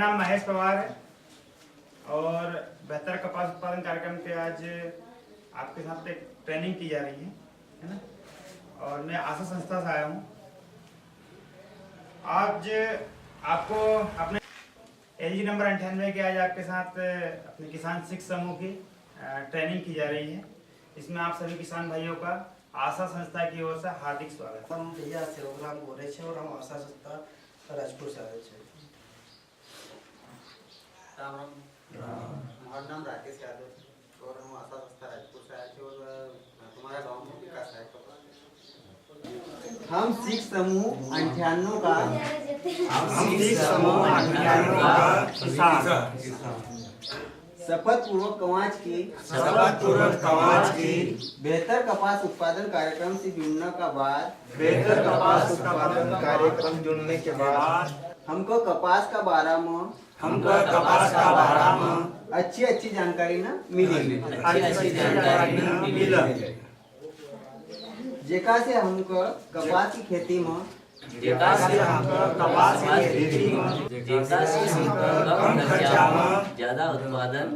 नाम महेश पवार है और बेहतर कपास उत्पादन कार्यक्रम के आज आपके साथ एक ट्रेनिंग की जा रही है ना। और मैं आशा संस्था से आया हूँ। आज आपको अपने LG नंबर 98 के आज आपके साथ अपने किसान शिक्षा समूह की ट्रेनिंग की जा रही है। इसमें आप सभी किसान भाइयों का आशा संस्था की ओर से हार्दिक स्वागत। हम भैया सेवाग्राम बोले छे और हम आशा संस्था राजपुर से आए छे। राम राम। हमारा नाम राकेश यादव है और हम आशा संस्था राजपुर से आए थे। और तुम्हारा गांव में विकास है हम सिख समूह 98 का शपथ पूर्वक कवाच की बेहतर कपास उत्पादन कार्यक्रम से जुड़ने के बाद हमको कपास का बारे में अच्छी जानकारी ना मिली। जेका से हमको कपास की खेती में ज्यादा उत्पादन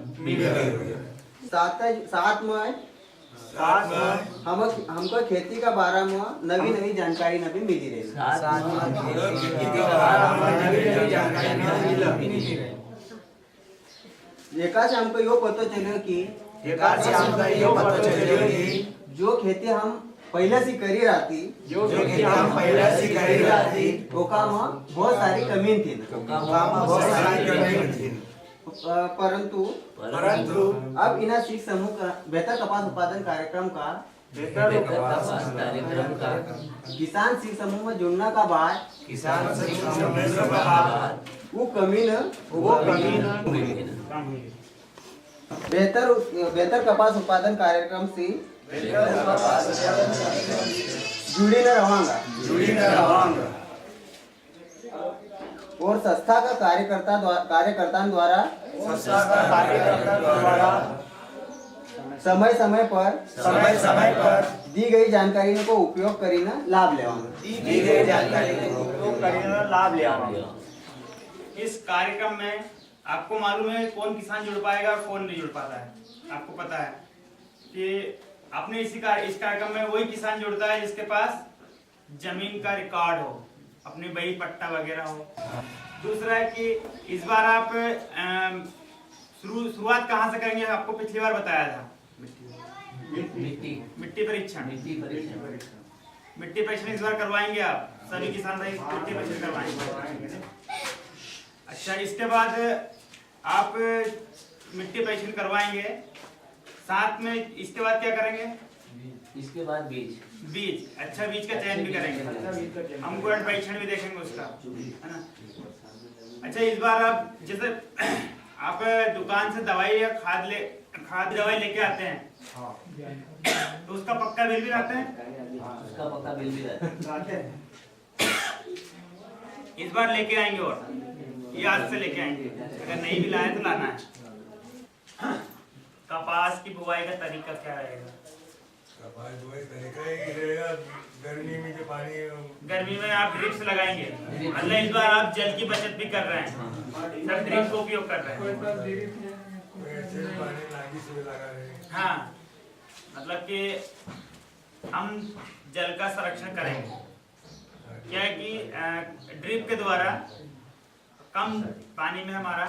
साथ में हमको खेती का बारे में नवी जानकारी भी मिली रही। जेका से हमको यो पता चलो कि जो खेती हम पहले से करी रहती ओका में बहुत सारी कमी थी, परंतु अब इना सिख समूह का बेहतर कपास उत्पादन कार्यक्रम का किसान सिख समूह में जुड़ने का बाद वो कमी बेहतर कपास उत्पादन कार्यक्रम से जुड़ी न रहांगा और संस्था का कार्यकर्ता द्वारा समय पर दी गई जानकारी को उपयोग करीना लाभ लेवांगा। इस कार्यक्रम में आपको मालूम है कौन किसान जुड़ पाएगा और कौन नहीं जुड़ पाता है। आपको पता है कि अपने इस कार्यक्रम में वही किसान जुड़ता है जिसके पास जमीन का रिकॉर्ड हो, अपनी बही पट्टा वगैरह हो। दूसरा है कि इस बार आप शुरुआत कहाँ से करेंगे? आपको पिछली बार बताया था मिट्टी परीक्षण इस बार करवाएंगे आप सभी किसान भाई, मिट्टी परीक्षण करवाएंगे। अच्छा, इसके बाद आप मिट्टी परीक्षण करवाएंगे, साथ में इसके बाद क्या करेंगे? इसके बाद बीज अच्छा, बीज का चयन भी करेंगे, हम गुण परीक्षण भी देखेंगे उसका, है ना। अच्छा, इस बार आप जैसे आप दुकान से दवाई या खाद दवाई लेके आते हैं तो उसका पक्का बिल भी लाते हैं? उसका पक्का बिल भी लाते हैं। इस बार लेके आएंगे और ये आज से लेके आएंगे, अगर नहीं भी लाए तो लाना है। कपास की बुवाई का तरीका क्या रहेगा? कपास बुवाई तरीका ही रहेगा गर्मी में आप ड्रिप्स लगाएंगे, मतलब इस बार आप जल की बचत भी कर रहे हैं, सब ड्रिप का उपयोग कर रहे हैं। हाँ, मतलब कि हम जल का संरक्षण करेंगे। क्या है कि ड्रिप के द्वारा कम पानी में हमारा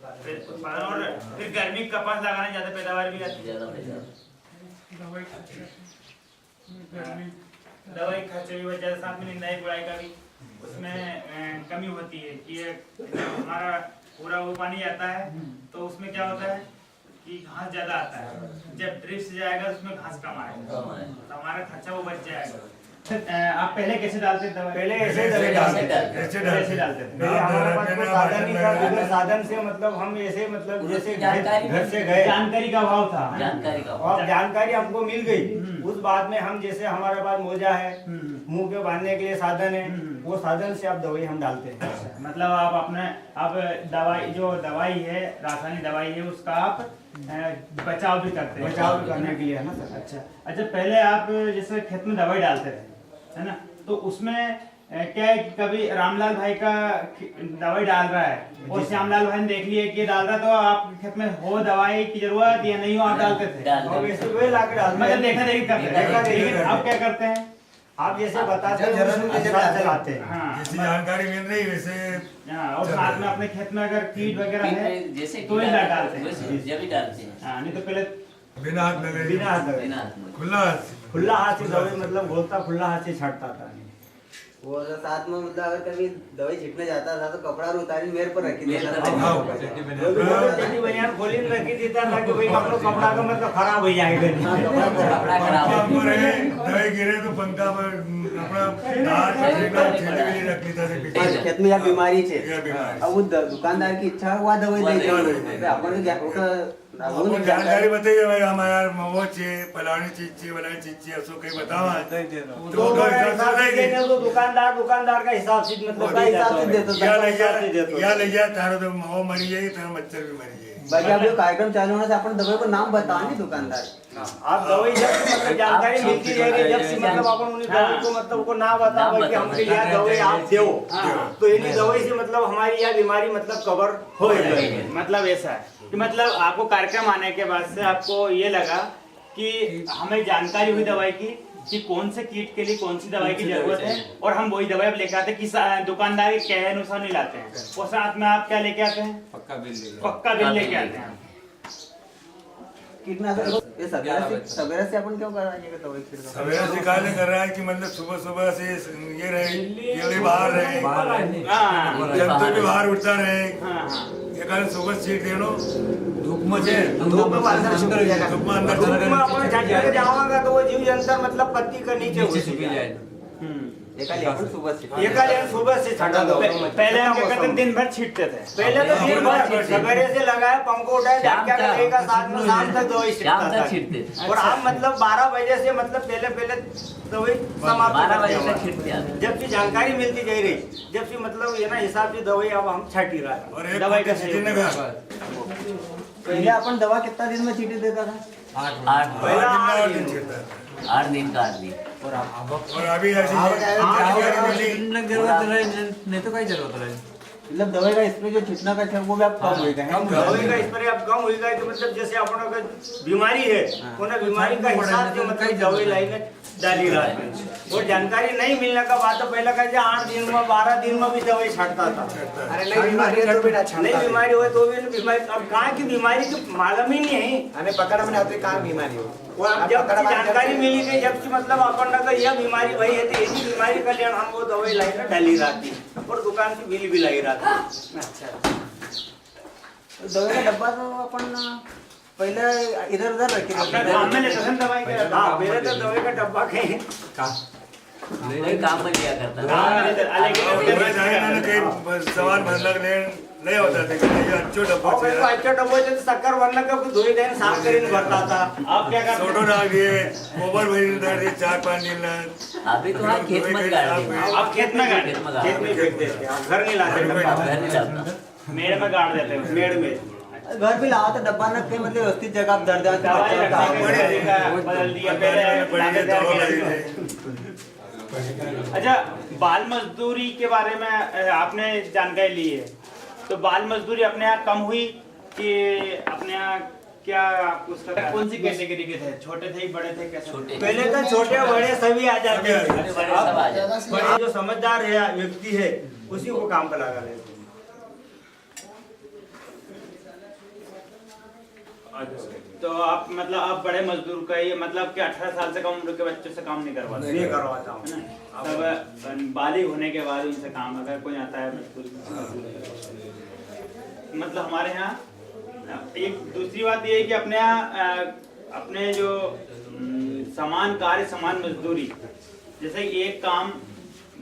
उत्पादन और फिर गर्मी कपास लगाने ज्यादा पैदावार भी आती है। दवाई खर्चे भी बच जाता, साथ में निंदाई गुड़ाई का भी उसमें कमी होती है कि हमारा पूरा वो पानी आता है तो उसमें क्या होता है कि घास ज्यादा आता है। जब ड्रिप से जाएगा उसमें घास कम आएगा तो हमारा खर्चा वो बच जाएगा। आप पहले कैसे डालते थे? पहले ऐसे डालते थे। हमारे पास कोई साधन नहीं था, बिना साधन से मतलब हम ऐसे मतलब जैसे घर से गए, जानकारी का अभाव था। और जानकारी हमको मिल गई। उस बाद में हम जैसे हमारे पास मोजा है, मुंह पे बांधने के लिए साधन है, वो साधन से आप दवाई हम डालते हैं। मतलब आप अपने दवाई जो दवाई है, रासायनिक दवाई है, उसका आप बचाव भी करते हैं, बचाव करने के लिए, है ना सर। अच्छा, पहले आप जैसे खेत में दवाई डालते थे, है ना, तो उसमें क्या है कि कभी रामलाल भाई का दवाई डाल रहा है और श्यामलाल भाई ने देख लिया कि ये डाल रहा, तो आपके खेत में हो दवाई की जरूरत या नहीं हो, आप डालते थे? और वैसे वही ला के डालते मतलब हैं। देखा देखी करते देखा हैं, देखी लेकिन अब क्या करते हैं? आप जैसे बताते हैं जरूरत उसमें नहीं साथ चलाते हैं। हाँ, जैसी जानकारी मिल रही वैसे हाँ, और साथ में अपने खेत में अगर कीट वगैरह है जैसे तो ही डालते हैं। वैसे जब भी डालते हैं हाँ, नहीं तो पहले बिना हाथ लगे, बिना हाथ लगे। बिना हाथ में। खुला हाथ से। खुला हाथ से दवाई मतलब घोलता खुला हाथ से छाटता था। वो अगर साथ में मतलब अगर कभी दवाई छिटने जाता था तो कपड़ा उतारी मेरे पर रखी मेरे देता पर था। रखी वो भी बोले चड्डी बनियान खोली में रखी देता था कि भाई हम लोग कपड़ा का मतलब खराब हो जाएगा। कपड़ा खराब पंखा हो पर रहे, दवाई गिरे तो पंखा पर अपना दार पकड़ेगा, छेड़े भी रख लेता था पीछे। खेत में या बीमारी છે या बीमारी। अब वो दुकानदार की इच्छा हुआ दवाई हुआ दे दवाई दे दे। अपन आपको जानकारी बताइए भाई हम यार मवो छे फलानी चीज छे फलानी चीज छे असो कहीं बतावा तो तो दुकानदार का हिसाब से मतलब उसका हिसाब से देता था। या ले जा तारो तो मवो मरी जाए तारो मच्छर भी मरी जाए। बाकी आप जो कार्यक्रम चालू होने से अपन दवाई को नाम बताओ नहीं दुकानदार। आप दवाई जब से मतलब जानकारी मिलती रहेगी जब से मतलब अपन उन्हें दवाई को मतलब को ना बताओ कि हमके यह दवाई आप दो, तो इन्हीं दवाई से मतलब हमारी यह बीमारी मतलब कवर हो जाएगी। मतलब ऐसा है कि मतलब आपको कार्यक्रम आने के बाद से आपको ये लगा कि हमें जानकारी हुई दवाई की कि कौन से कीट के लिए कौन सी दवाई की जरूरत है, और हम वही दवाई अब लेके आते हैं। कि दुकानदार के कहे अनुसार नहीं लाते हैं, और साथ में आप क्या लेके आते हैं? पक्का बिल लेके आते हैं। कीटनाशक ये सवेरे से अपन क्यों कराएंगे दवाई छिड़काव? सवेरे से काले कर रहा है कि मतलब सुबह सुबह से ये रहे कीड़े बाहर रहे, हाँ, जंतु भी बाहर उठता रहे, हाँ, ये कारण सुबह सीट देनो धूप में छे धूप में अंदर छुप जाएगा। धूप में अंदर धूप चले में अपन झटके के जाओगे तो वो जीव जंतर मतलब पत्ती के नीचे घुस जाए। एकाली अपन सुबह से एक आले सुबह से छटा दो। पहले हम क्या करते थे, दिन भर छींटते थे। पहले तो दिन भर सवेरे से लगाए पंखो उठाए झटका लगेगा साथ में शाम तक दवाई शाम छिड़कता तक छींटते था। थे। और हम मतलब 12 बजे से मतलब पहले दवाई समाप्त 12 बजे करते तक हैं। छींटते आते। जब से जानकारी मिलती जा रही, जब से मतलब ये ना हिसाब से दवाई अब हम छाटी रहा है। और एक दवाई का सीजन का पहले अपन दवा कितना दिन में छींटे देता था? 8 दिन छींटता है। 8 दिन का 8 दिन। और अभी ऐसी जानकारी मिली नहीं तो कहीं जरूरत रहे। मतलब दवाई का स्प्रे जो छिड़कना का था वो भी आप कम हो गए हैं। दवाई का स्प्रे अब कम हुई गए तो मतलब जैसे अपन अगर बीमारी है उन्हें बीमारी का हिसाब से मतलब दवाई लाइन डाली रहा है। और जानकारी नहीं मिलने का बात तो पहले का 8 दिन में 12 दिन में भी दवाई छाटता था। अरे नहीं बीमारी है तो भी ना नहीं छानता। बीमारी हो तो भी बीमारी अब कहाँ की बीमारी तो मालूम ही नहीं है। हमें पकड़ में नहीं आती कहाँ बीमारी हो। वो अब जब से जानकारी मिली गई जब से मतलब अपन का यह बीमारी वही है तो इसी बीमारी का लेन हम वो दवाई लाइन डाली रहती और दुकान से बिल भी लाई रहती। दवाई का डब्बा तो अपन पहले इधर उधर रखे अपना काम में लेते थे दवाई के। हाँ पहले तो दवाई का डब्बा कहीं वही काम में लिया करता था। काम में लेते थे। अलग मैं जाने ना कहीं सवाल भरलक ले नहीं होता था कि ये अच्छो डब्बा और मेरे को छे अच्छा डब्बा से शक्कर वरना का कुछ धोई देन साफ करीने भरता था। आप क्या करते फोटो डाल दिए गोबर भरी दर दिए 4-5 दिन ना अभी तो हाँ खेत में गाड़ देते। आप खेत में गाड़ खेत में गाड़ खेत में फेंक देते हैं घर नहीं लाते डब्बा घर नहीं डालता। मेड़ में गाड़ देते हैं। मेड़ में घर भी लाओ तो डब्बा रख के मतलब व्यवस्थित जगह आप दर्द दवाई रखने के तरीका बदल दिया। पहले लाके दे के अच्छा, बाल मजदूरी के बारे में आपने जानकारी ली है, तो बाल मजदूरी अपने यहाँ कम हुई कि अपने यहाँ क्या उसका कौन सी कैटेगरी के थे? छोटे थे बड़े थे कैसे? छोटे। पहले तो छोटे बड़े सभी आ जाते हैं। बड़े सब आ जाते। बड़े जो समझदार है व्यक्ति है उसी को काम पर लगा लेते हैं। तो आप मतलब आप बड़े मजदूर का ये मतलब कि 18 साल से कम उम्र के बच्चों से काम नहीं करवाते? नहीं करवाता हूँ। है ना? तब बालिग होने के बाद उनसे काम अगर कोई आता है मजदूरी, मतलब हमारे यहाँ एक दूसरी बात ये है कि अपने यहाँ अपने जो समान कार्य समान मजदूरी, जैसे एक काम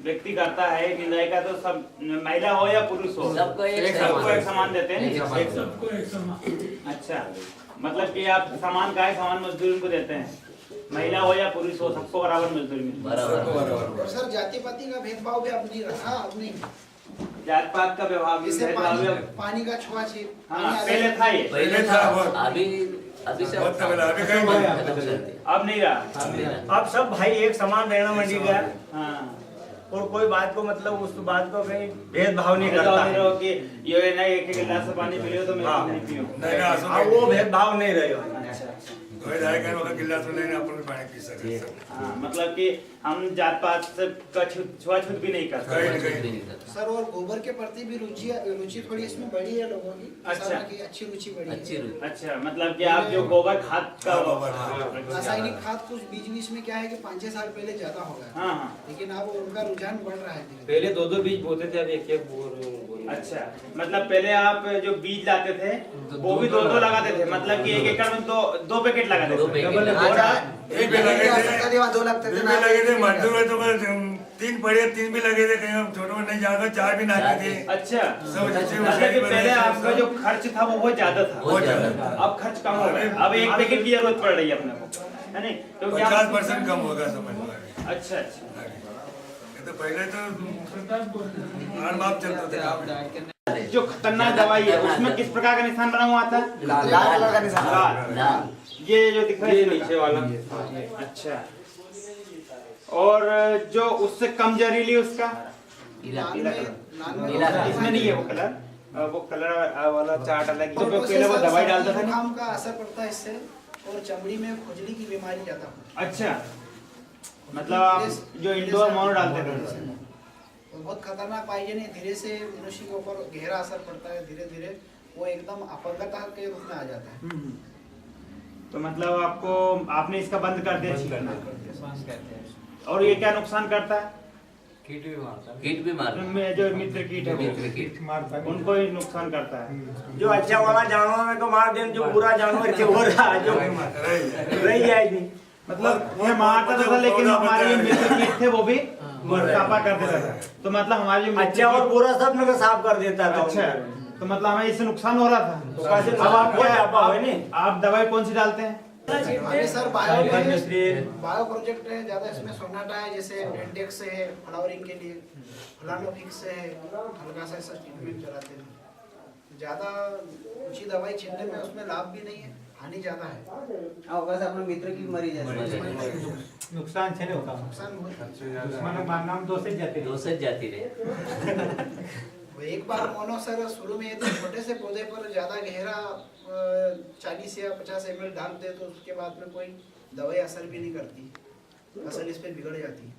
व्यक्ति करता है निंदाई का, तो सब महिला हो या पुरुष हो सबको सबको एक समान देते हैं। सबको एक समान। अच्छा, मतलब कि आप समान कार्य समान मजदूरी उनको देते हैं, महिला हो या पुरुष हो सबको बराबर मजदूरी मिलती है। बराबर। और सर जाति पाति का भेदभाव भी अब नहीं रखा अपनी जात पात का व्यवहार भी जैसे भेदभाव भी- पानी का छुआछूत हाँ, पहले था ये, पहले था अभी से बहुत तगड़ा, अभी कहीं नहीं। खत्म कर दिया। अब नहीं रहा। अब नहीं रहा। अब सब भाई एक समान रहना मंडी गया। हाँ, और कोई बात को मतलब उस बात को कहीं भेदभाव नहीं करता नहीं है। रहो कि ये नहीं एक एक गिलास से पानी पी लो तो मैं हाँ। नहीं पियो। नहीं ना आसो अब वो भेदभाव नहीं रहे कोई जाए कहीं वक्त गिलास में लेने अपन भी पानी पी सकते हैं हाँ, मतलब कि हम जात पात से का छुआछूत भी नहीं करते। कहीं कुछ नहीं भी नहीं करता। सर और गोबर के प्रति भी रुचि थोड़ी इसमें बढ़ी है लोगों की। अच्छा। किसानों की अच्छी रुचि बढ़ी है। अच्छी रुचि। अच्छा, मतलब कि आप जो गोबर खाद का हाँ, गोबर खाद। रासायनिक खाद कुछ बीच में क्या है कि 5-6 साल पहले ज्यादा हो गया, हाँ हाँ, लेकिन अब उनका रुझान बढ़ रहा है धीरे धीरे। पहले 2-2 बीज बोते थे, अब एक बोर। अच्छा, मतलब पहले आप जो बीज लाते थे वो भी दो दो लगाते थे, मतलब कि एक एकड़ में दो पैकेट लगाते दो थे। पैकेट। और आप एक भी लगे थे, 2 लगते तीन भी लगे थे, मजदूर है तो बस 3 पड़े 3 भी लगे थे, कहीं हम छोटे में नहीं जाकर 4 भी नाचे थे। अच्छा, सब जैसे मतलब कि पहले आपका जो खर्च था वो बहुत ज्यादा था, बहुत ज्यादा था। अब खर्च कम हो गया, अब एक पैकेट की जरूरत पड़ रही है अपने को, है नहीं? तो क्या 50% कम होगा समझ लो। अच्छा अच्छा, ये तो पहले तो आन माप चलता था। जो खतरनाक दवाई है उसमें किस प्रकार का निशान बना हुआ था? लाल कलर का निशान। लाल। ये जो दिख रहा है नीचे वाला। अच्छा, और जो उससे कम जहरीली उसका लाल में इसमें नहीं है वो कलर वाला चार्ट अलग है। तो गोबर से पहले वो सर दवाई डालता था ना? जुकाम का असर पड़ता है इससे, और चमड़ी में खुजली की बीमारी ज्यादा होती अच्छा, मतलब आप जो इंडोर मोनो डालते थे है। और बहुत खतरनाक पाई नहीं, धीरे से मनुष्य के ऊपर गहरा असर पड़ता है, धीरे धीरे वो एकदम अपंगता के रूप में आ जाता है। तो मतलब आपने इसका बंद कर दिया छींकना। और ये क्या नुकसान करता है? कीट भी मारता है। में जो मित्र कीट है मित्र कीट। उनको ही नुकसान करता है। जो अच्छा वाला जानवर में तो मार दें, जो बुरा जानवर थे वो रहा जो रही जाएगी। मतलब ये मारता तो था, लेकिन हमारे जो मित्र कीट थे वो भी कापा कर देता था। तो मतलब हमारे जो मित्र अच्छा और कीट- बुरा सब लोग साफ कर देता था। अच्छा, तो मतलब हमें इससे नुकसान हो रहा था। तो कैसे अब आप हो जाता क्या है नहीं? आप दवाई कौन सी डालते हैं? अभी सर मिश्री- बायो प्रोजेक्ट है ज्यादा, इसमें सोनाटा है, जैसे इंडेक्स है फ्लावरिंग के लिए, फ्लानोफिक्स है, हल्का सा ऐसा ट्रीटमेंट चलाते हैं। ज्यादा ऊंची दवाई छींटने में उसमें लाभ भी नहीं है, हानि ज्यादा है। हाँ, वैसे अपने मित्र की मरी जाए नुकसान छे नहीं होता। नुकसान बहुत दुश्मन मारना हम दो से जाते दो से जाती रहे। वो एक बार मोनो सर शुरू में ये तो छोटे से पौधे पर ज्यादा गहरा 40 या 50 ml डालते तो उसके बाद में कोई दवाई असर भी नहीं करती, फसल इस पे बिगड़ जाती है।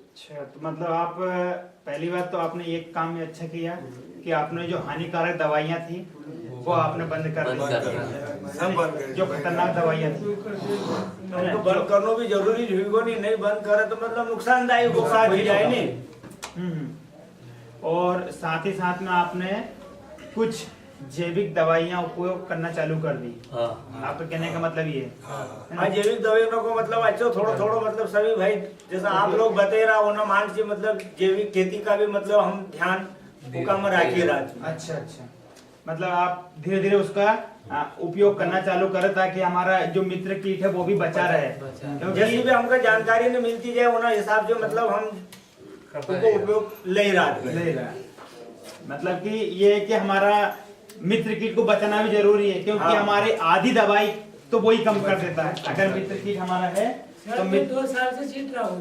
अच्छा, तो मतलब आप पहली बात तो आपने एक काम में अच्छा किया कि आपने जो हानिकारक दवाइयाँ थी वो आपने बंद कर बंद दी, कर दिया। सब बंद कर जो खतरनाक दवाइयाँ थी। तो बंद करना भी जरूरी नहीं बंद करे तो मतलब नुकसानदायक नुकसान ही जाए नहीं। और साथ ही साथ में आपने कुछ जैविक दवाइयाँ उपयोग करना चालू कर दी। हाँ। आपके कहने का मतलब ये है। हाँ, जैविक दवाइयों को मतलब अच्छा थोड़ा मतलब सभी भाई जैसा आप लोग बते रहा होना मान से मतलब जैविक खेती का भी मतलब हम ध्यान हुक्म रखिए रहा। अच्छा अच्छा, मतलब आप धीरे धीरे उसका उपयोग करना चालू करें ताकि हमारा जो मित्र कीट है वो भी बचा रहे। जैसे क्योंकि भी हमको जानकारी नहीं मिलती जाए उन हिसाब से मतलब हम उनको उपयोग ले रहा ले रहा है। मतलब कि ये है कि हमारा मित्र कीट को बचाना भी जरूरी है, क्योंकि हाँ। हमारे आधी दवाई तो वही कम कर देता है। अगर मित्र कीट हमारा है तो 2 साल से चीट रहा हूँ।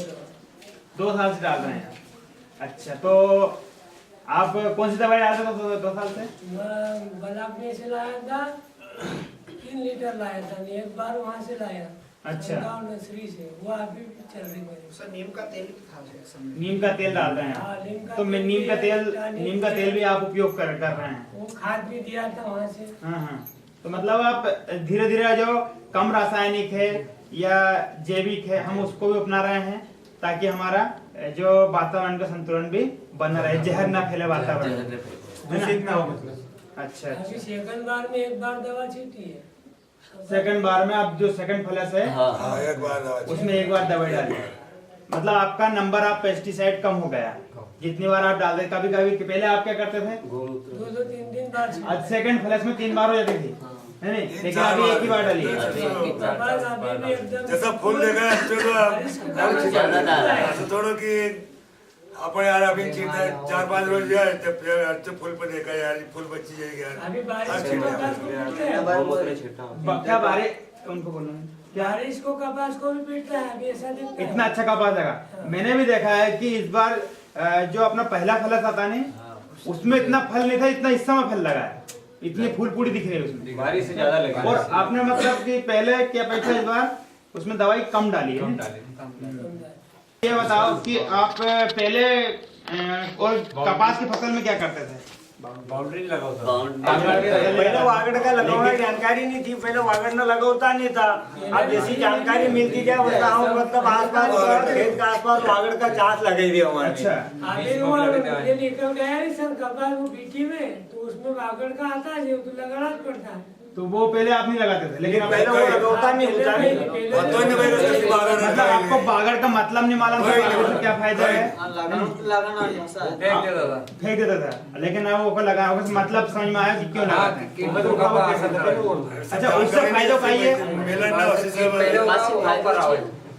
2 साल से डाल रहे हैं। अच्छा, तो आप कौन सी दवाई डालते थे 2 साल से? मैं ब्लॉक में से लाया था, 3 लीटर लाया था, एक बार वहाँ से लाया। अच्छा। गाँव नर्सरी से, वो अभी भी चल रही है। सर नीम का तेल भी था एक समय। नीम का तेल डाल रहे हाँ, हैं, नीम का तो तेल नीम का तेल भी आप उपयोग कर रहे हैं। वो खाद भी दिया था वहाँ से। हाँ हाँ, तो मतलब आप धीरे धीरे जो कम रासायनिक है या जैविक है हम उसको भी अपना रहे हैं ताकि हमारा जो वातावरण का संतुलन भी बना रहे, जहर ना फैले वातावरण, दूषित ना हो। अच्छा अभी सेकंड बार में एक बार दवा छीटी है। सेकंड बार में आप जो सेकंड फ्लैश है हाँ, एक बार दवा उसमें एक बार दवाई डाली, मतलब आपका नंबर ऑफ पेस्टिसाइड कम हो गया जितनी बार आप डाल रहे। कभी कभी पहले आप क्या करते थे? 2-3 बार छीटी। आज सेकंड फ्लैश में 3 बार हो जाती थी, है नहीं? लेकिन अभी एक ही बार डाली है। अभी भी एकदम जैसा फूल देखा अच्छे ज्यादा डाल रहा है। असं थोडं की आपण यार अभी चिंता 4-5 रोज यार अच्छे फूल पर देखा यार फूल बच्ची जाएगी यार। अभी बारिश आज के छिड़का। बाद क्या बारे उनको बोलो। बारिश को कपास को भी पीटता है, अभी ऐसा दिखता है। इतना अच्छा कपास लगा। मैंने भी देखा है कि इस बार जो अपना पहला फल था नहीं, उसमें इतना फल नहीं था, इतना इस समय फल लगा है, इतनी फूल पूरी दिख रही है उसमें, बारिश से ज्यादा लगा। और आपने मतलब कि पहले की अपेक्षा इस बार उसमें दवाई कम डाली है। ये बताओ कि आप पहले और कपास की फसल में क्या करते थे? बाउंड्री लगाओ पहले वागड़ का लगाना जानकारी नहीं थी, पहले वागड़ न लगाता नहीं था। अब जैसी जानकारी मिलती जाए वैसा हम मतलब आसपास खेत के आसपास वागड़ का चांस लगे थे हमारे। अच्छा, अभी वो मुझे निकल गया है सर कपास वो बीटी में, तो उसमें बागड़ का आता है, तो लगाना पड़ता है। तो वो पहले आप नहीं लगाते थे, लेकिन अब पहले वो लगाता नहीं होता नहीं। मतलब आपको बागड़ का मतलब नहीं मालूम था, बागड़ से क्या फायदा है, फेंक देता था, लेकिन अब वो लगा मतलब समझ में आया कि क्यों लगाते हैं। अच्छा, उससे फायदा का ये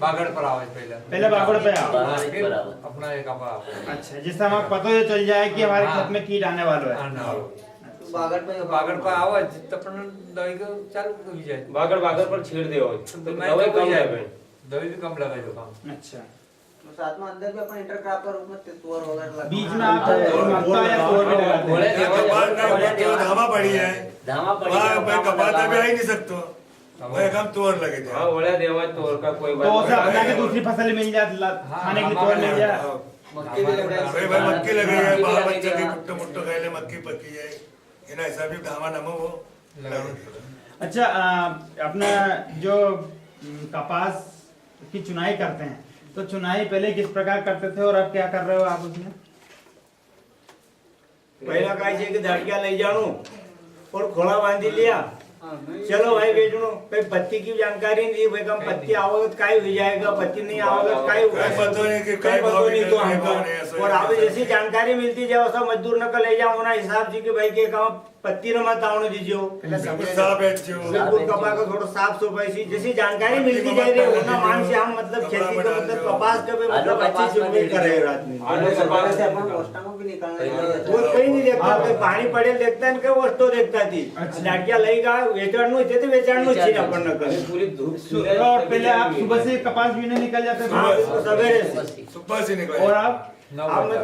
बागड़ पर आवाज पहले बागड़ पे आओ। अपना एक अच्छा, जिससे हमें पता चल जाए कि हमारे खेत में कीट आने वाला है। बागड़ पर आवाज तपन दवाई को चालू कर जाए। बागड़ पर छेड़ दे दवाई कम लगे, दवाई भी कम लगा जो काम। अच्छा, तो साथ में अंदर भी अपन इंटरक्रॉप का रूप में तुअर वगैरह लगा, बीच में आप मक्का या तोर भी लगाते हैं। धामा पड़ी है, धामा पड़ी वहाँ कपास में आ ही नहीं सकते, वह कम तुअर लगे थे। हाँ, बोला देवा तोर का कोई तो उसे अपना के दूसरी फसल मिल जाए, खाने के लिए तोर मिल जाए। मक्की भी लग रहा है। भाई मक्की लगे है, बाहर बच्चे की मुट्ठो मुट्ठो खाए मक्की पकी है, इना ऐसा भी धामा नमो वो। अच्छा, अपना जो कपास की चुनाई करते हैं, तो चुनाई पहले किस प्रकार करते थे और अब क्या कर रहे हो आप उसमें? पहला काय છે કે ધાડિયા લઈ જાણું और खोला बांधी लिया, चलो भाई बेचनो। भाई पत्ती की जानकारी नहीं, भाई कम पत्ती आओगे तो काय हो जाएगा, पत्ती नहीं आओगे तो काय होगा, पता नहीं कि कई पता नहीं तो हमको। हमको और अब जैसी जानकारी मिलती जाए वैसा मजदूर न ले जाओ ना हिसाब से कि भाई के काम पत्ती न मत आवने दीजियो, बिल्कुल कपा को थोड़ा साफ सफाई जैसी जानकारी मिलती जाए रे होना मान से हम मतलब खेती का मतलब कपास का भी मतलब अच्छी शुरुआत करेंगे रात में। कपास से अपन पोस्टामो भी निकालना वो कहीं नहीं देखता, पानी पड़े देखता है वस्तु देखता थी लाटिया लेगा वेचाण નું છે તે વેચાણ નું છે अपन न करे पूरी धूप और पहले आप सुबह से कपास बीने निकल जाते थे, सवेरे सुबह से निकले, और आप मतलब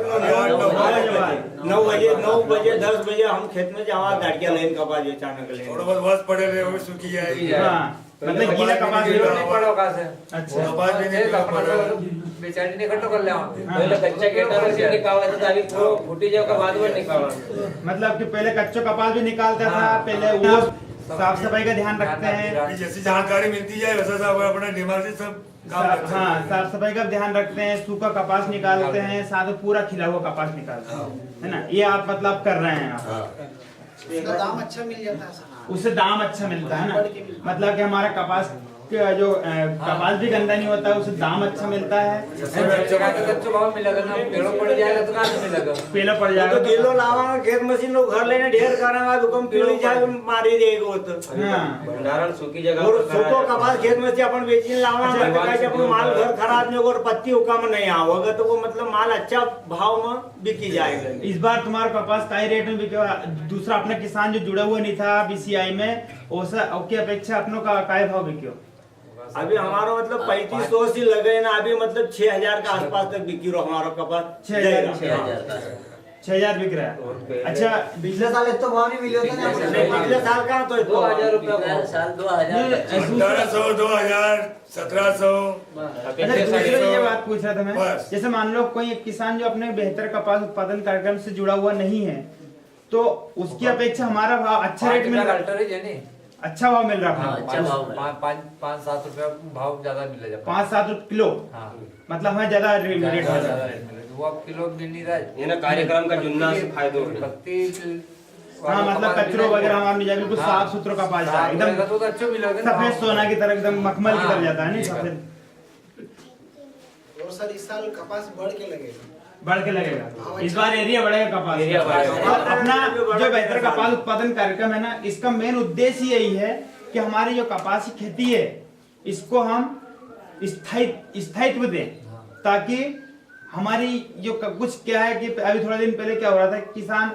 9 बजे 10 बजे हम खेत में जावा दाड़िया लेन कपास बेचाने के लिए। थोड़ा बहुत बस पड़े रहे वो भी सूखी जाएगी। हाँ, मतलब गीला कपास भी नहीं पड़ो का से। अच्छा, कपास भी नहीं पड़ा, बेचारी ने इकट्ठो कर लिया। पहले कच्चा केटा से निकाला था, अभी पूरा फूटी जाओ का बाद में निकाला। मतलब कि पहले कच्चो कपास भी निकालता था, पहले वो साफ सफाई का ध्यान रखते हैं। जैसी जानकारी मिलती जाए वैसा सब अपने दिमाग से सब काम करते हैं। हाँ, साफ सफाई का ध्यान रखते हैं, सूखा कपास निकालते हैं, साथ में पूरा खिला हुआ कपास निकालते हैं, है ना? ये आप मतलब कर रहे हैं आप। उसका दाम अच्छा मिल जाता है सर। उससे दाम अच्छा मिलता है ना, मतलब कि हमारा कपास का जो कपास भी गंदा नहीं होता है, उससे दाम अच्छा मिलता है। कच्चो भाव मिलेगा ना, पेड़ों पड़ जाएगा तो कहाँ से मिलेगा? पेला पड़ तो जाएगा किलो लावा खेत मशीन लो घर लेने ढेर करेगा तो कम किलो जाए मारी देगा वो तो। हाँ, भंडारण सूखी जगह और पर सूखो कपास खेत में से अपन बेचने लावा अपन माल घर खराब नहीं होगा और पत्ती हुक्का में नहीं आओगे तो वो मतलब माल अच्छा भाव में बिकी जाएगा। इस बार तुम्हारा कपास काई रेट में बिकेगा? दूसरा अपना किसान जो जुड़ा हुआ नहीं था बीसीआई में, उसकी अपेक्षा अपनों का काय भाव बिक्यो? अभी हमारा मतलब 3500 से लगे ना, अभी मतलब 6000 के आसपास तक बिकी रहा हमारा कपास। 6000 बिक रहा है। अच्छा, पिछले साल इतना भाव नहीं मिले होते ना, पिछले साल का तो 2000 रुपया साल 2000 1800 2000 1700। अच्छा, दूसरी ये बात पूछ रहा था मैं, जैसे मान लो कोई एक किसान जो अपने बेहतर कपास उत्पादन कार्यक्रम से जुड़ा हुआ नहीं है, तो उसकी अपेक्षा हमारा भाव अच्छा रेट मिल रहा है, अच्छा भाव मिल रहा है। अच्छा भाव मिला। 5-7 रुपया भाव ज्यादा मिलेगा। 5-7 रुपए किलो, हाँ, मतलब हमें ज्यादा रेट मिल रहा ज्यादा है। रेट मिलेगा। वो अब किलो मिल नहीं रहा है। ये ना कार्यक्रम का जुन्ना से फायदो है। पत्ती हाँ, मतलब कचरो वगैरह हमारा मिल जाए, बिल्कुल साफ सुथरा कपास जाए, एकदम तो अच्छा मिलेगा ना। सफेद सोना की तरह, एकदम मखमल की तरह जाता है, नहीं सफेद और सर इस साल कपास बढ़ के लगेगा, बढ़ के लगेगा। इस बार एरिया बढ़ेगा कपास एरिया बढ़ेगा। और अपना जो बेहतर कपास उत्पादन कार्यक्रम है ना, इसका मेन उद्देश्य यही है कि हमारी जो कपास की खेती है इसको हम स्थायित्व दें, ताकि हमारी जो कुछ क्या है कि अभी थोड़ा दिन पहले क्या हो रहा था, किसान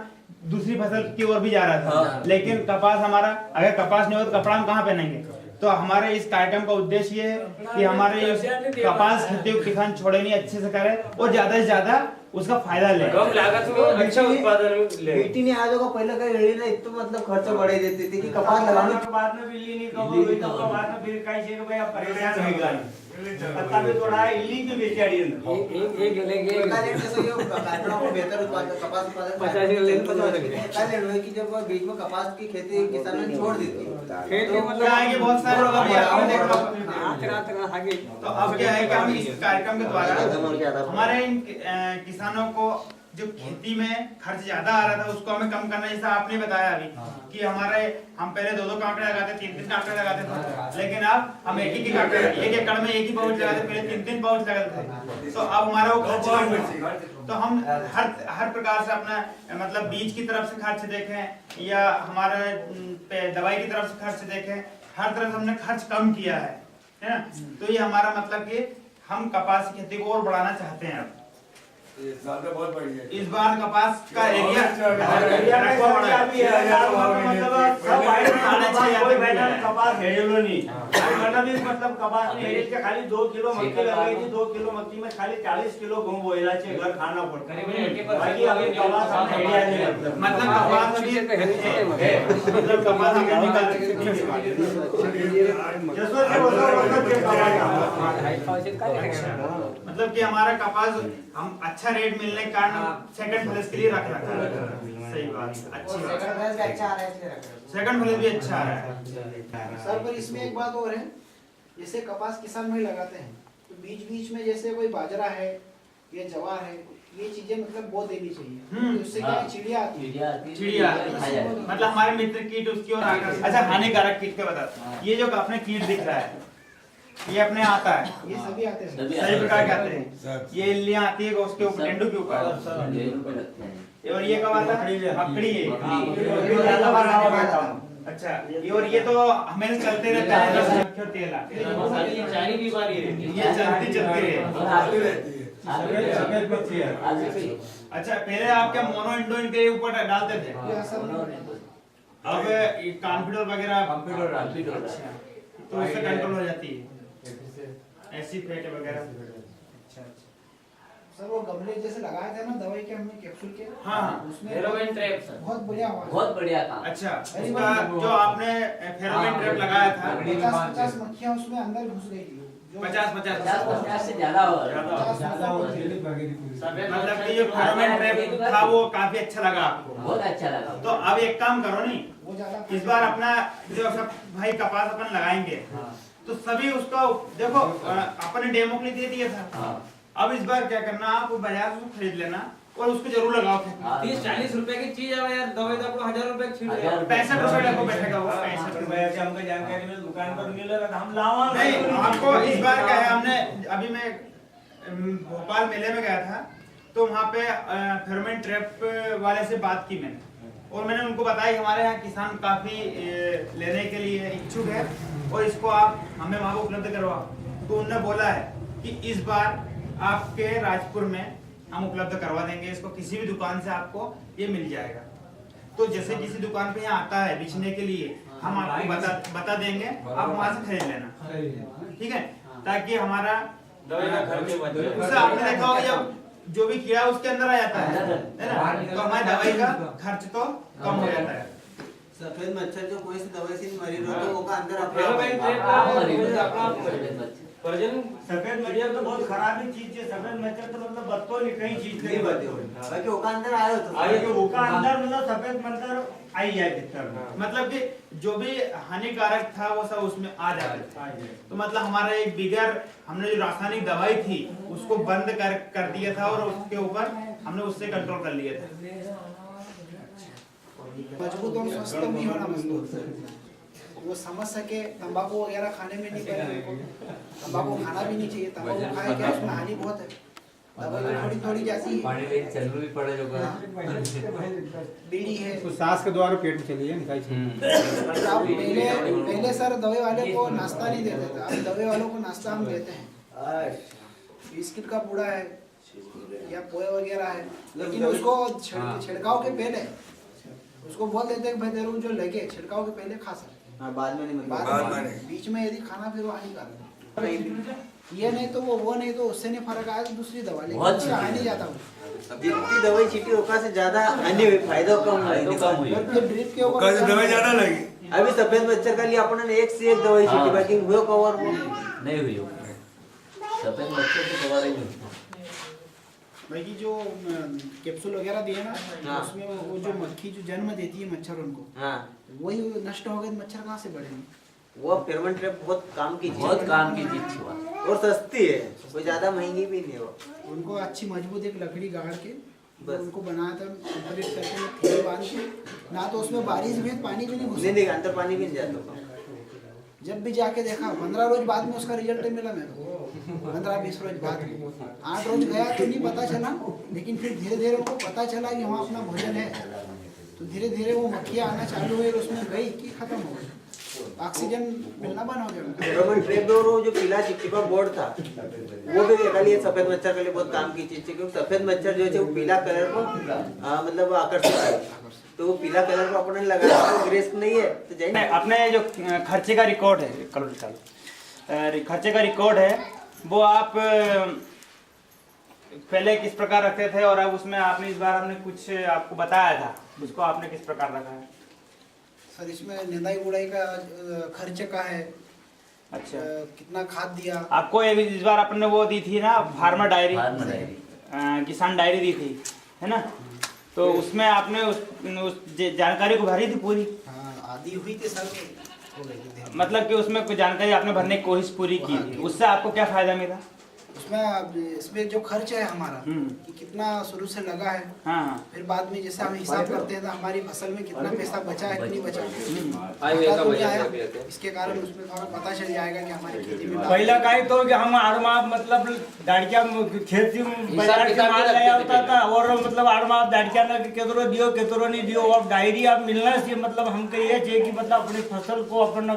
दूसरी फसल की ओर भी जा रहा था, लेकिन कपास हमारा, अगर कपास नहीं हो तो कपड़ा हम कहाँ पहनेंगे? तो हमारे इस कार्यक्रम का उद्देश्य ये है कि हमारे इस कपास खेती को किसान छोड़े नहीं, अच्छे से करे और ज्यादा से ज्यादा उसका फायदा ले। कम लागत में अच्छा उत्पादन ले। बेटी ने आज पहले का एड़ी ने इतना मतलब खर्च बढ़ा देती थी कि कपास लगाने के बाद में बिल्ली नहीं कहो तो बाद में फिर कहीं से भाई आप परेशान हो गए पत्ता भी थोड़ा इल्ली की बेचारी एक लेंगे बेहतर उत्पादन कपास उत्पादन कि जब बीच में कपास की खेती किसानों ने छोड़ दी थी तो आगे बहुत सारे लोग अभी आपने देखा। तो अब क्या है कि हम इस कार्यक्रम के द्वारा हमारे इन किसानों को जो खेती में खर्च ज्यादा आ रहा था उसको हमें कम करना, जैसा आपने बताया अभी कि हम पहले 2-2 कांकड़े लगाते, 3-3 कांकड़े लगाते थे, लेकिन अब हम एक ही कांकड़े, एक एकड़ में एक ही पाउच लगाते, पहले 3-3 पाउच लगाते थे। तो अब हमारा वो खर्च कम हुआ। तो हम हर प्रकार से अपना मतलब बीज की तरफ से खर्च देखें या हमारे दवाई की तरफ से खर्च देखें, हर तरफ से हमने खर्च कम किया है ना। तो ये हमारा मतलब कि हम कपास की खेती को और बढ़ाना चाहते हैं। अब बहुत बढ़िया। इस बार कपास का एरिया कपास भेजलो नहीं मतलब कपास में हेरेज के खाली 2 किलो मक्की लगाई थी, 2 किलो मक्की में खाली 40 किलो गेहूं बोएला छे, घर खाना पड़ता है। बाकी अभी कपास हमने हेरिया नहीं मतलब कपास अभी मतलब कपास हमने निकाल मतलब कि हमारा कपास हम अच्छा रेट मिलने के कारण सेकंड प्लेस के लिए रख रखा है। सही बात, अच्छी बात। सेकंड प्लेस भी अच्छा आ रहा है सर। पर इसमें एक बात और है, जैसे कपास किसान भाई लगाते हैं तो बीच बीच में जैसे कोई बाजरा है या जवार है, ये चीजें मतलब बो देनी चाहिए, तो उससे क्या चिड़िया आती है। चिड़िया मतलब हमारे मित्र कीट उसकी ओर आकर। अच्छा, हानिकारक कीट का बताता हूं। ये जो अपने कीट दिख रहा है ये अपने आता है, ये सभी आते हैं, सभी प्रकार के आते हैं। ये इल्लियां आती है उसके ऊपर, टेंडू के ऊपर। और ये कब आता है? मकड़ी है। अच्छा, ये और ये तो हमेशा चलते रहता है। सारी बीमारी है ये चलती रहे। अच्छा, पहले आप क्या मोनो इंडो के ऊपर डालते थे? अब कॉन्फिडर वगैरह तो उससे कंट्रोल हो जाती है ऐसी फेट वगैरह। अच्छा सर वो गमले जैसे लगाए थे ना दवाई के हमने कैप्सूल के, हाँ उसमें फेरोमोन ट्रैप बहुत बढ़िया हुआ, बहुत बढ़िया था। अच्छा, उसका जो आपने फेरोमोन ट्रैप लगाया था 50 मक्खियां उसमें अंदर घुस गई थी। 50 से ज्यादा मतलब कि जो फेरोमोन ट्रैप था वो काफी अच्छा लगा आपको? बहुत अच्छा लगा। तो अब एक काम करो नहीं, इस बार अपना जो सब भाई कपास अपन लगाएंगे तो सभी उसका देखो अपन ने डेमो के लिए दे दिया था। अब इस बार क्या करना, आप बाजार से खरीद लेना और उसको जरूर लगाओ। 30-40 रुपए की चीज है यार, दवाई तो आपको 1000 रुपए की 65 रुपए आपको बैठेगा वो। 65 रुपए से हमको जानकारी मिले, दुकान पर मिले तो हम लावा नहीं। आपको इस बार क्या है, हमने अभी मैं भोपाल मेले में गया था तो वहाँ पे फेरोमोन ट्रैप वाले से बात की मैंने, और मैंने उनको बताया हमारे यहाँ किसान काफी लेने के लिए इच्छुक है और इसको आप हमें वहाँ उपलब्ध करवाओ। तो उन्होंने बोला है कि इस बार आपके राजपुर में हम उपलब्ध करवा देंगे इसको, किसी भी दुकान से आपको ये मिल जाएगा। तो जैसे किसी दुकान पे यहाँ आता है बेचने के लिए, हम आपको बता देंगे, आप वहाँ से खरीद लेना, ठीक है, ताकि हमारा उससे आपने देखा होगा जब जो भी कीड़ा उसके अंदर आ जाता है ना, तो हमारी दवाई का खर्च तो कम हो जाता है। सफेद मच्छर जो कोई सी दवाई से मरीज हो तो वो का अंदर सफेद मच्छर तो बहुत खराब ही चीज है। सफेद मच्छर तो मतलब बत्तो नहीं, कहीं चीज नहीं बते बाकी वो का अंदर आयो तो आयो कि वो का अंदर मतलब सफेद मच्छर आई जाए भीतर, मतलब कि जो भी हानिकारक था वो सब उसमें आ जाता है। तो मतलब हमारा एक बिगर हमने जो रासायनिक दवाई थी उसको बंद कर दिया था और उसके ऊपर हमने उससे कंट्रोल कर लिया था। मजबूत और स्वस्थ भी होना मजबूत, वो समझ सके तंबाकू वगैरह खाने में नहीं पड़े, तंबाकू खाना भी नहीं चाहिए, तंबाकू खाए क्या उसमें हानि बहुत है, दवाई थोड़ी थोड़ी जाती है, पानी लेके चलना भी पड़ेगा, बीड़ी है तो सांस के द्वारा पेट में चली जाए अब पहले सर दवाई वाले को नाश्ता नहीं देते थे, अब दवाई वालों को नाश्ता हम देते हैं, बिस्किट का पूड़ा है या पोहे वगैरह है, लेकिन उसको छिड़काव के पहले उसको बोल देते हैं भाई तेरे को जो लगे छिड़काव के पहले खा सकते हैं। हाँ, बाद में नहीं मतलब बाद में नहीं। बीच में यदि खाना फिर वो हानिकारक है। ये नहीं तो वो नहीं तो उससे नहीं फर्क आया तो दूसरी दवा लेकिन बहुत उससे आ नहीं जाता वो। जितनी दवाई छीटी ओका से ज्यादा अन्य हुई, फायदा कम फायदा कम हुई। और फिर ड्रिप के ओका से दवाई ज्यादा लगी। अभी सफेद मच्छर का लिए अपन ने एक से एक दवाई छीटी, हाँ। बाकी हुए कवर वो नहीं हुई वो। सफेद मच्छर से दवा नहीं होती। बाकी जो कैप्सूल वगैरह दिए ना हाँ। उसमें वो जो मक्खी जो जन्म देती है मच्छर उनको, हाँ, वही नष्ट हो गए तो मच्छर कहाँ से बढ़ेंगे। वो फेरोमोन ट्रैप बहुत काम की चीज बहुत है काम की चीज थी वो। और सस्ती है, कोई ज्यादा महंगी भी नहीं है वो। उनको अच्छी मजबूत एक लकड़ी गाड़ के बस। उनको बनाया था कंप्लीट करके में थैली बांध के, ना तो उसमें बारिश भी है, पानी भी नहीं घुसा। नहीं अंदर पानी भी नहीं जाता। जब भी जाके देखा 15 रोज बाद में उसका रिजल्ट मिला मेरे को, 15-20 रोज बाद में। 8 रोज गया तो नहीं पता चला, लेकिन फिर धीरे धीरे उनको पता चला कि वहाँ अपना भोजन है, तो धीरे धीरे वो मक्खियाँ आना चालू हुई और उसमें गई कि खत्म हो गई, ऑक्सीजन मिलना बंद हो गया। फेरोमोन ट्रैप और वो जो पीला चिपचिपा बोर्ड था वो भी एक लिए सफेद मच्छर के लिए बहुत काम की चीज थी, क्योंकि सफेद मच्छर जो है वो पीला कलर को मतलब आकर्षित है, तो वो पीला कलर को अपन लगाया तो ग्रेस नहीं है तो जाए। अपने जो खर्चे का रिकॉर्ड है, खर्चे का रिकॉर्ड है वो आप पहले किस प्रकार रखते थे और अब उसमें आपने इस बार हमने कुछ आपको बताया था, उसको आपने किस प्रकार रखा है? सर इसमें निंदाई गुड़ाई का खर्च का है। अच्छा, कितना खाद दिया आपको इस बार अपन ने वो दी थी ना फार्मर डायरी, फार्मर डायरी। किसान डायरी दी थी है ना, तो उसमें आपने उस जानकारी को भरी थी पूरी? हाँ, आदि हुई थी सर, हो गई थी। मतलब कि उसमें कुछ जानकारी आपने भरने की कोशिश पूरी की थी, उससे आपको क्या फायदा मिला? इसमें जो खर्च है हमारा कि कितना शुरू से लगा है, हाँ, फिर बाद में जैसे हम हिसाब करते हैं तो हमारी फसल में कितना पैसा बचा है कितनी बचा है, इसके कारण उसमें थोड़ा पता चल जाएगा कि हमारी खेती में पहला काय तो कि हम आड़माप मतलब डाड़किया खेत से बाजार से माल लाया होता था और मतलब आड़माप डाड़किया ना केतरो दियो केतरो नहीं दियो, अब डायरी आप मिलना से मतलब हमको ये चाहिए कि मतलब अपनी फसल को अपन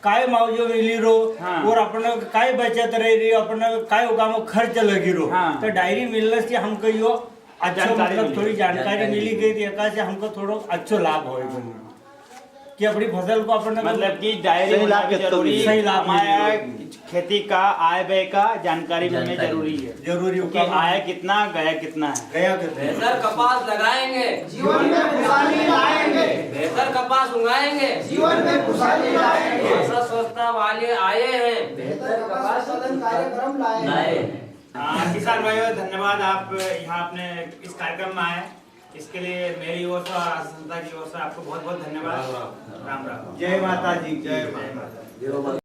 काय मावजो मिली रो और अपन काय बचत रही अपन काय उगामो खर्च लगी रो, तो डायरी मिलने से हमको यो अच्छा मतलब थोड़ी जानकारी मिली गई थी, एका से हमको थोड़ा अच्छो लाभ हो कि अपनी फसल को अपन मतलब कि डायरी लाभ जरूरी, सही लाभ हमारा खेती का आय व्यय का जानकारी मिलनी जरूरी है, जरूरी कि आय कितना गया कितना है। गया बेहतर कपास लगाएंगे जीवन में खुशहाली लाएंगे, बेहतर कपास उगाएंगे जीवन में खुशहाली लाएंगे, ऐसा सोचता वाले आए हैं बेहतर कपास उत्पादन कार्यक्रम लाएंगे। किसान भाइयों धन्यवाद, आप यहाँ अपने इस कार्यक्रम में आए, इसके लिए मेरी ओर से और संस्था की ओर से आपको बहुत बहुत धन्यवाद। राम राम। जय माता जी, जय माता।